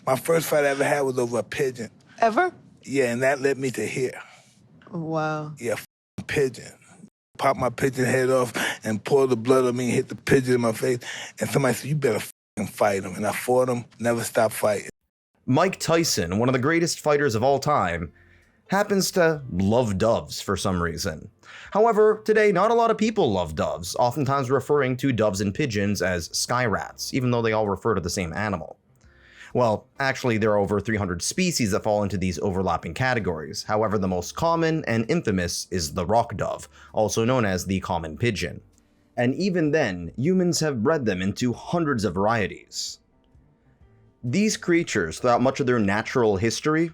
My first fight I ever had was over a pigeon. Ever? Yeah, and that led me to here. Wow. Yeah, pigeon. Pop my pigeon head off and pour the blood on me and hit the pigeon in my face. And somebody said, you better fight him. And I fought him, never stopped fighting. Mike Tyson, one of the greatest fighters of all time, happens to love doves for some reason. However, today not a lot of people love doves, oftentimes referring to doves and pigeons as sky rats, even though they all refer to the same animal. Well, actually there are over 300 species that fall into these overlapping categories. However, the most common and infamous is the rock dove, also known as the common pigeon. And even then, humans have bred them into hundreds of varieties. These creatures, throughout much of their natural history,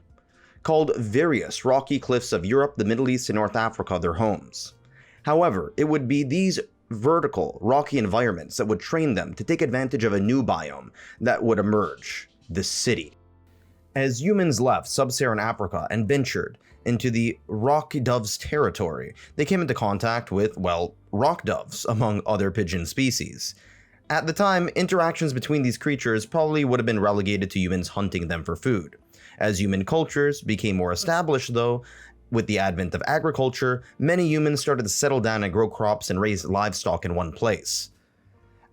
called various rocky cliffs of Europe, the Middle East, and North Africa their homes. However, it would be these vertical, rocky environments that would train them to take advantage of a new biome that would emerge, the city. As humans left sub-Saharan Africa and ventured into the rock dove's territory, they came into contact with, well, rock doves, among other pigeon species. At the time, interactions between these creatures probably would have been relegated to humans hunting them for food. As human cultures became more established, though, with the advent of agriculture, many humans started to settle down and grow crops and raise livestock in one place.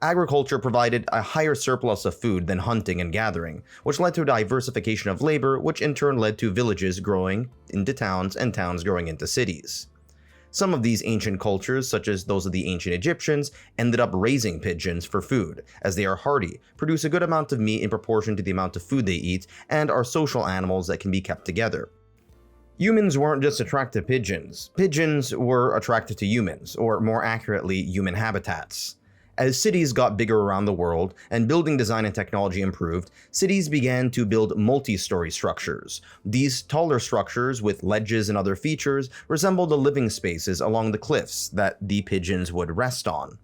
Agriculture provided a higher surplus of food than hunting and gathering, which led to a diversification of labor, which in turn led to villages growing into towns and towns growing into cities. Some of these ancient cultures, such as those of the ancient Egyptians, ended up raising pigeons for food, as they are hardy, produce a good amount of meat in proportion to the amount of food they eat, and are social animals that can be kept together. Humans weren't just attracted to pigeons. Pigeons were attracted to humans, or more accurately, human habitats. As cities got bigger around the world and building design and technology improved, cities began to build multi-story structures. These taller structures with ledges and other features resembled the living spaces along the cliffs that the pigeons would rest on.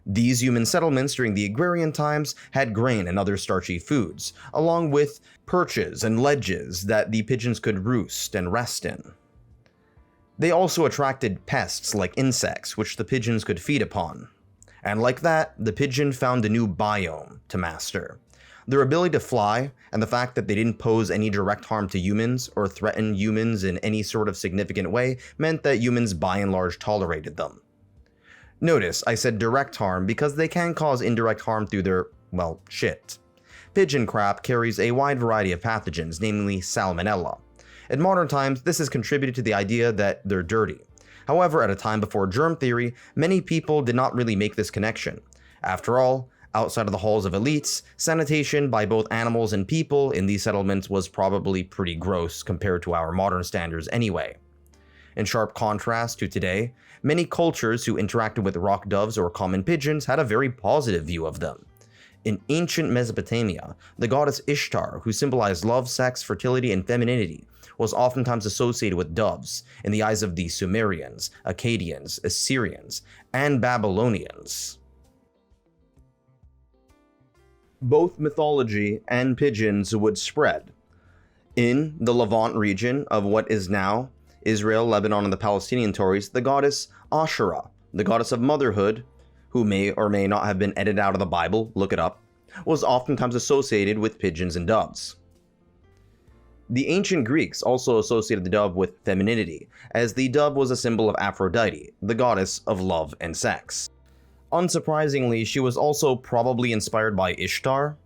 These human settlements during the agrarian times had grain and other starchy foods, along with perches and ledges that the pigeons could roost and rest in. They also attracted pests like insects, which the pigeons could feed upon. And like that, the pigeon found a new biome to master. Their ability to fly, and the fact that they didn't pose any direct harm to humans or threaten humans in any sort of significant way, meant that humans by and large tolerated them. Notice, I said direct harm because they can cause indirect harm through their, well, shit. Pigeon crap carries a wide variety of pathogens, namely Salmonella. In modern times, this has contributed to the idea that they're dirty. However, at a time before germ theory, many people did not really make this connection. After all, outside of the halls of elites, sanitation by both animals and people in these settlements was probably pretty gross compared to our modern standards anyway. In sharp contrast to today, many cultures who interacted with rock doves or common pigeons had a very positive view of them. In ancient Mesopotamia, the goddess Ishtar, who symbolized love, sex, fertility, and femininity, was oftentimes associated with doves in the eyes of the Sumerians, Akkadians, Assyrians, and Babylonians. Both mythology and pigeons would spread. In the Levant region of what is now Israel, Lebanon, and the Palestinian territories, the goddess Asherah, the goddess of motherhood, who may or may not have been edited out of the Bible, look it up, was oftentimes associated with pigeons and doves. The ancient Greeks also associated the dove with femininity, as the dove was a symbol of Aphrodite, the goddess of love and sex. Unsurprisingly, she was also probably inspired by Ishtar.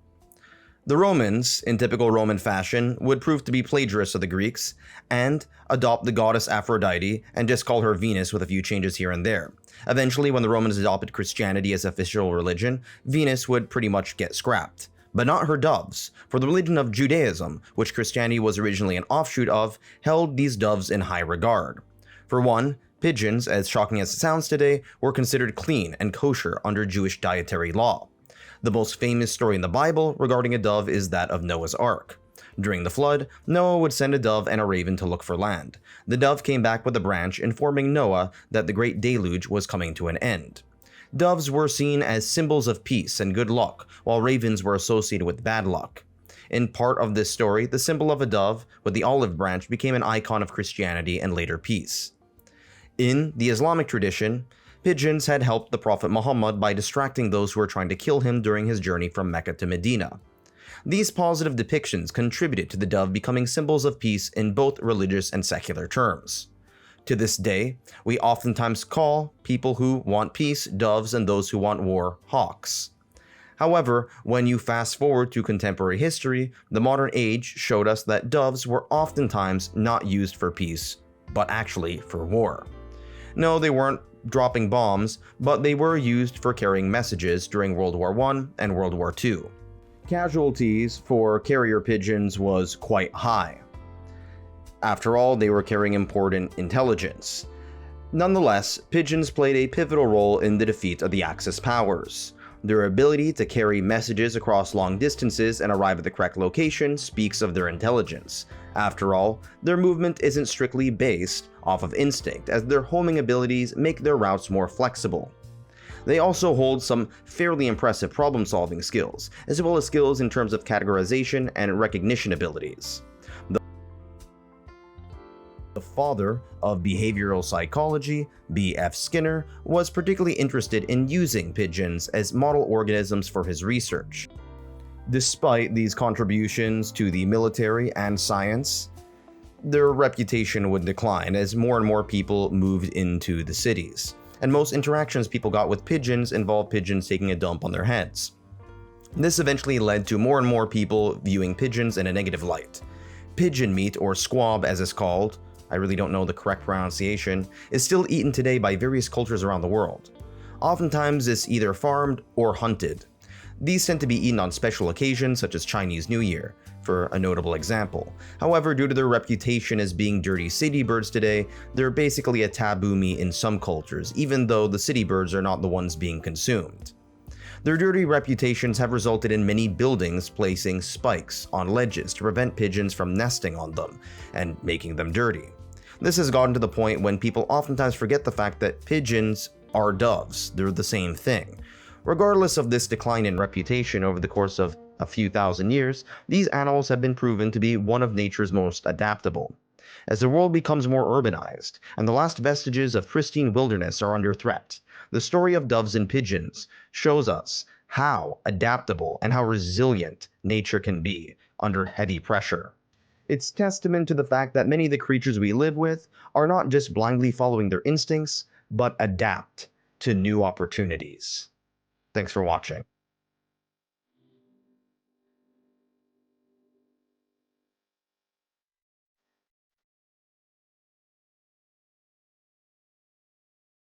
The Romans, in typical Roman fashion, would prove to be plagiarists of the Greeks, and adopt the goddess Aphrodite and just call her Venus with a few changes here and there. Eventually, when the Romans adopted Christianity as official religion, Venus would pretty much get scrapped. But not her doves, for the religion of Judaism, which Christianity was originally an offshoot of, held these doves in high regard. For one, pigeons, as shocking as it sounds today, were considered clean and kosher under Jewish dietary law. The most famous story in the Bible regarding a dove is that of Noah's Ark. During the flood, Noah would send a dove and a raven to look for land. The dove came back with a branch informing Noah that the great deluge was coming to an end. Doves were seen as symbols of peace and good luck, while ravens were associated with bad luck. In part of this story, the symbol of a dove with the olive branch became an icon of Christianity and later peace. In the Islamic tradition, pigeons had helped the Prophet Muhammad by distracting those who were trying to kill him during his journey from Mecca to Medina. These positive depictions contributed to the dove becoming symbols of peace in both religious and secular terms. To this day, we oftentimes call people who want peace doves and those who want war hawks. However, when you fast forward to contemporary history, the modern age showed us that doves were oftentimes not used for peace, but actually for war. No, they weren't dropping bombs, but they were used for carrying messages during World War I and World War II. Casualties for carrier pigeons was quite high. After all, they were carrying important intelligence. Nonetheless, pigeons played a pivotal role in the defeat of the Axis powers. Their ability to carry messages across long distances and arrive at the correct location speaks of their intelligence. After all, their movement isn't strictly based off of instinct, as their homing abilities make their routes more flexible. They also hold some fairly impressive problem-solving skills, as well as skills in terms of categorization and recognition abilities. The father of behavioral psychology, B.F. Skinner, was particularly interested in using pigeons as model organisms for his research. Despite these contributions to the military and science, their reputation would decline as more and more people moved into the cities, and most interactions people got with pigeons involved pigeons taking a dump on their heads. This eventually led to more and more people viewing pigeons in a negative light. Pigeon meat, or squab as it's called, I really don't know the correct pronunciation, is still eaten today by various cultures around the world. Oftentimes it's either farmed or hunted. These tend to be eaten on special occasions such as Chinese New Year, for a notable example. However, due to their reputation as being dirty city birds today, they're basically a taboo meat in some cultures, even though the city birds are not the ones being consumed. Their dirty reputations have resulted in many buildings placing spikes on ledges to prevent pigeons from nesting on them and making them dirty. This has gotten to the point when people oftentimes forget the fact that pigeons are doves. They're the same thing. Regardless of this decline in reputation over the course of a few thousand years, these animals have been proven to be one of nature's most adaptable. As the world becomes more urbanized, and the last vestiges of pristine wilderness are under threat, the story of doves and pigeons shows us how adaptable and how resilient nature can be under heavy pressure. It's testament to the fact that many of the creatures we live with are not just blindly following their instincts, but adapt to new opportunities. Thanks for watching.